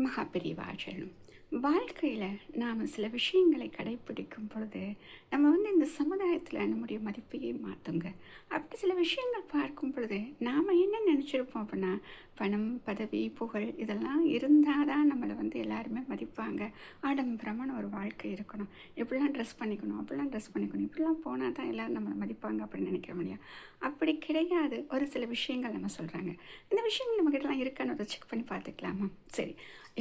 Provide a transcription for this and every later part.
மகாபெரிவா வாழ்க்கையில் நாம் சில விஷயங்களை கடைப்பிடிக்கும் பொழுது நம்ம இந்த சமுதாயத்தில் நம்முடைய மதிப்பையே மாற்றுங்க. அப்படி சில விஷயங்கள் பார்க்கும் பொழுது நாம் என்ன நினச்சிருப்போம் அப்படின்னா, பணம், பதவி, புகழ் இதெல்லாம் இருந்தால் தான் நம்மளை எல்லாருமே மதிப்பாங்க. ஆடம்பரமான ஒரு வாழ்க்கை இருக்கணும், இப்படிலாம் ட்ரெஸ் பண்ணிக்கணும், அப்படிலாம் ட்ரெஸ் பண்ணிக்கணும், இப்படிலாம் போனால் தான் எல்லோரும் நம்மளை மதிப்பாங்க அப்படின்னு நினைக்கிற முடியும். அப்படி கிடையாது. ஒரு சில விஷயங்கள் நம்ம சொல்கிறாங்க. இந்த விஷயங்கள் நம்மக்கிட்டலாம் இருக்கான்னு ஒரு செக் பண்ணி பார்த்துக்கலாமா? சரி,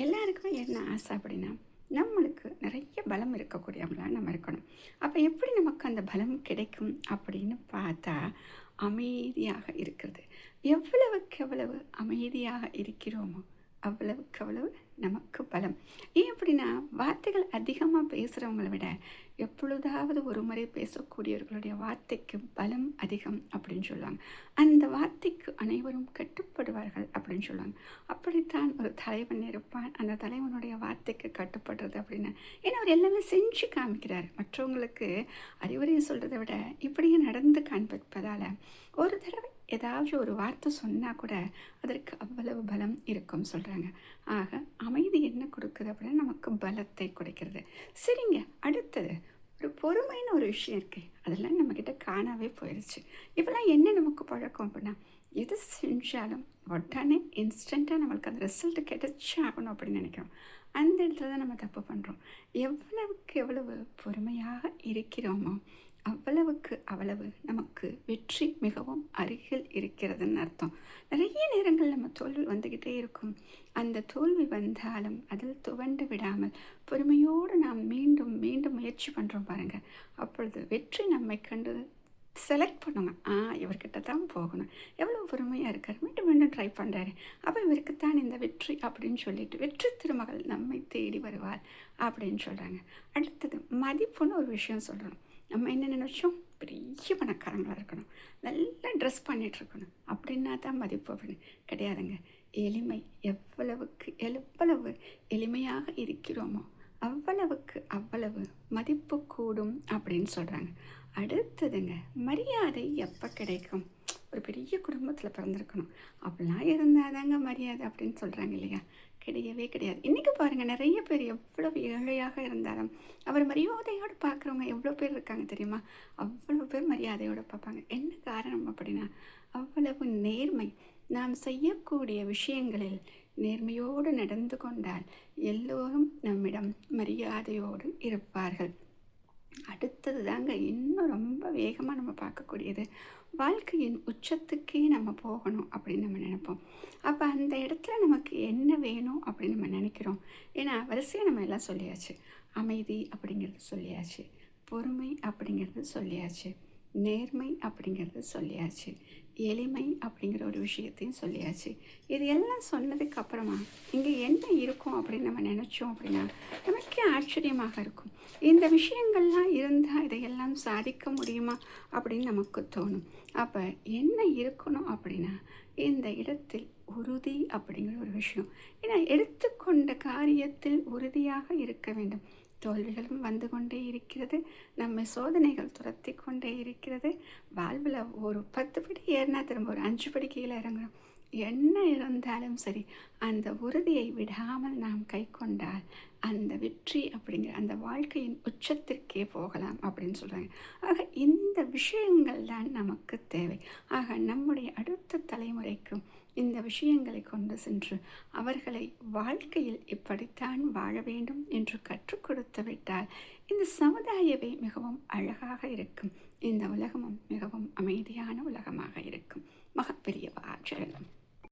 எல்லாருக்குமே என்ன ஆசை அப்படின்னா, நம்மளுக்கு நிறைய பலம் இருக்கக்கூடியவங்களா நம்ம இருக்கணும். அப்போ எப்படி நமக்கு அந்த பலம் கிடைக்கும் அப்படின்னு பார்த்தா, அமைதியாக இருக்கிறது. எவ்வளவுக்கு எவ்வளவு அமைதியாக இருக்கிறோமோ அவ்வளவுக்கு அவ்வளவு நமக்கு பலம். ஏன் அப்படின்னா, வார்த்தைகள் அதிகமாக பேசுகிறவங்களை விட எப்பொழுதாவது ஒரு முறை பேசக்கூடியவர்களுடைய வார்த்தைக்கு பலம் அதிகம் அப்படின்னு சொல்லுவாங்க. அந்த வார்த்தைக்கு அனைவரும் கட்டுப்படுவார்கள் அப்படின்னு சொல்லுவாங்க. அப்படித்தான் ஒரு தலைவன் இருப்பான். அந்த தலைவனுடைய வார்த்தைக்கு கட்டுப்படுறது அப்படின்னா, ஏன்னா அவர் எல்லாமே செஞ்சு காமிக்கிறார். மற்றவங்களுக்கு அறிவுரை சொல்கிறத விட இப்படியே நடந்து காண்பிப்பதால் ஒரு தடவை ஏதாவது ஒரு வார்த்தை சொன்னால் கூட அதற்கு அவ்வளவு பலம் இருக்கும் சொல்கிறாங்க. ஆக அமைதி என்ன கொடுக்குது அப்படின்னா, நமக்கு பலத்தை கொடுக்கிறது. சரிங்க, அடுத்தது ஒரு பொறுமைன்னு ஒரு விஷயம் இருக்குது. அதெல்லாம் நம்மக்கிட்ட காணாவே போயிடுச்சு. இப்போலாம் என்ன நமக்கு பழக்கம் அப்படின்னா, எது செஞ்சாலும் உடனே இன்ஸ்டண்ட்டாக நம்மளுக்கு அந்த ரிசல்ட் கிடைச்சாகணும் அப்படின்னு நினைக்கிறோம். அந்த இடத்துல தான் நம்ம தப்பு பண்ணுறோம். எவ்வளவுக்கு எவ்வளவு பொறுமையாக இருக்கிறோமோ அவ்வளவுக்கு அவ்வளவு நமக்கு வெற்றி மிகவும் அருகில் இருக்கிறதுன்னு அர்த்தம். நிறைய நேரங்கள் நம்ம தோல்வி வந்துக்கிட்டே இருக்கும். அந்த தோல்வி வந்தாலும் அதில் துவண்டு விடாமல் பொறுமையோடு நாம் மீண்டும் மீண்டும் முயற்சி பண்ணுறோம் பாருங்கள். அப்பொழுது வெற்றி நம்மை கண்டு செலக்ட் பண்ணுங்க. இவர்கிட்ட தான் போகணும், எவ்வளோ பொறுமையாக இருக்கார், மீண்டும் மீண்டும் ட்ரை பண்ணுறாரு, அப்போ இவருக்குத்தான் இந்த வெற்றி அப்படின்னு சொல்லிட்டு வெற்றி திருமகள் நம்மை தேடி வருவார் அப்படின்னு சொல்கிறாங்க. அடுத்தது மதிப்புன்னு ஒரு விஷயம் சொல்கிறோம். நம்ம என்ன நினச்சோம், பெரிய பணக்காரங்களாக இருக்கணும், நல்லா ட்ரெஸ் பண்ணிகிட்ருக்கணும் அப்படின்னா தான் மதிப்பு அப்படின்னு கிடையாதுங்க. எளிமை, எவ்வளவு எளிமையாக இருக்கிறோமோ அவ்வளவுக்கு அவ்வளவு மதிப்பு கூடும் அப்படின்னு சொல்கிறாங்க. அடுத்ததுங்க, மரியாதை எப்போ கிடைக்கும்? ஒரு பெரிய குடும்பத்தில் பிறந்திருக்கணும், அப்படிலாம் இருந்தால் தாங்க மரியாதை அப்படின்னு சொல்கிறாங்க இல்லையா? கிடையவே கிடையாது. இன்றைக்கி பாருங்கள், நிறைய பேர் எவ்வளவு ஏழையாக இருந்தாலும் அவர் மரியாதையோடு பார்க்குறவங்க எவ்வளோ பேர் இருக்காங்க தெரியுமா? அவ்வளோ பேர் மரியாதையோடு பார்ப்பாங்க. என்ன காரணம் அப்படின்னா, அவ்வளவு நேர்மை. நாம் செய்யக்கூடிய விஷயங்களில் நேர்மையோடு நடந்து கொண்டால் எல்லோரும் நம்மிடம் மரியாதையோடு இருப்பார்கள். அடுத்தது தாங்க இன்னும் ரொம்ப வேகமாக நம்ம பார்க்கக்கூடியது, வாழ்க்கையின் உச்சத்துக்கே நம்ம போகணும் அப்படின்னு நம்ம நினைப்போம். அப்போ அந்த இடத்துல நமக்கு என்ன வேணும் அப்படின்னு நம்ம நினைக்கிறோம். ஏன்னா வரிசையாக நம்ம எல்லாம் சொல்லியாச்சு. அமைதி அப்படிங்கிறது சொல்லியாச்சு, பொறுமை அப்படிங்கிறது சொல்லியாச்சு, நேர்மை அப்படிங்கிறது சொல்லியாச்சு, எளிமை அப்படிங்கிற ஒரு விஷயத்தையும் சொல்லியாச்சு. இது எல்லாம் சொன்னதுக்கு அப்புறமா இங்கே என்ன இருக்கும் அப்படின்னு நம்ம நினச்சோம் அப்படின்னா, நமக்கே ஆச்சரியமாக இருக்கும். இந்த விஷயங்கள்லாம் இருந்தால் இதையெல்லாம் சாதிக்க முடியுமா அப்படின்னு நமக்கு தோணும். அப்போ என்ன இருக்கணும் அப்படின்னா, இந்த இடத்தில் உறுதி அப்படிங்கிற ஒரு விஷயம். ஏன்னா எடுத்துக்கொண்ட காரியத்தில் உறுதியாக இருக்க வேண்டும். தோல்விகளும் வந்து கொண்டே இருக்கிறது, நம்மை சோதனைகள் துரத்தி கொண்டே இருக்கிறது. வாழ்வில் ஒரு 10 படி ஏறினா திரும்ப ஒரு 5 படி கீழே இறங்குறோம். என்ன இருந்தாலும் சரி, அந்த உறுதியை விடாமல் நாம் கை கொண்டால் அந்த வெற்றி அப்படிங்கிற அந்த வாழ்க்கையின் உச்சத்திற்கே போகலாம் அப்படின்னு சொல்கிறாங்க. ஆக இந்த விஷயங்கள் தான் நமக்கு தேவை. ஆக நம்முடைய அடுத்த தலைமுறைக்கும் இந்த விஷயங்களை கொண்டு சென்று அவர்களை வாழ்க்கையில் இப்படித்தான் வாழ வேண்டும் என்று கற்றுக் கொடுத்து விட்டால் இந்த சமுதாயமே மிகவும் அழகாக இருக்கும். இந்த உலகமும் மிகவும் அமைதியான உலகமாக இருக்கும். மகப்பெரிய